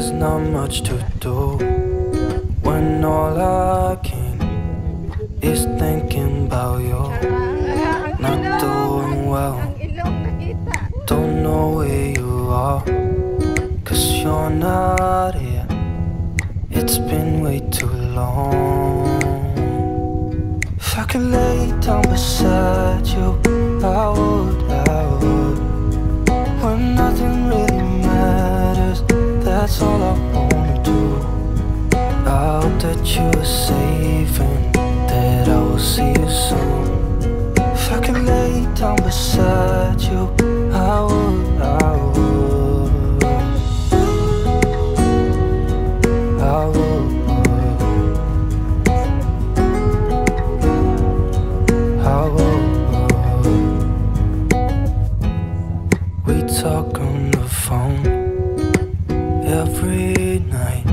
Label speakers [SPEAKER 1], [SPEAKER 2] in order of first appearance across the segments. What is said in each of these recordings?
[SPEAKER 1] there's not much to do when all I can is thinking about you. Not doing well, don't know where you are, 'cause you're not here. It's been way too long. If I could lay down beside you, I would, when nothing really matters, that's all I wanna do. I hope that you are safe and that I will see you soon. If I could lay down beside you, I would, I would, I would, I would. We talk on the phone every night.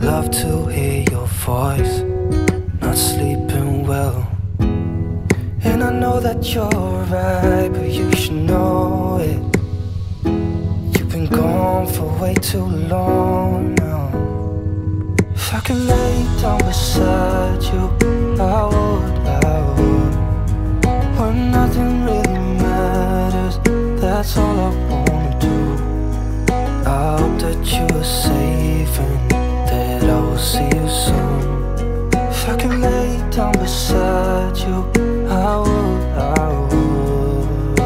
[SPEAKER 1] Love to hear your voice, not sleeping well. And I know that you're right, but you should know it. You've been gone for way too long now. If I could lay down beside you, I would, when nothing really matters, that's all I wanna do. I hope that you are safe and that I will see you soon. If I could lay down beside you, I would, I would.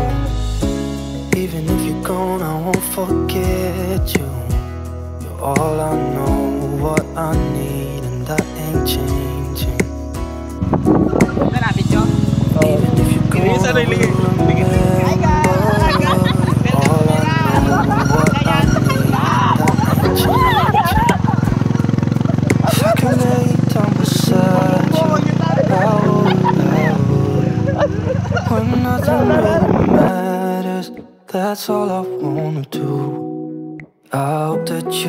[SPEAKER 1] Even if you're gone, I won't forget you. You're all I know, what I need, and that ain't changing. Even if you're gone, I will remember. All I know, what I need, that ain't changing. If I could lay down beside you, I would, when nothing really matters, that's all I wanna do. I hope that you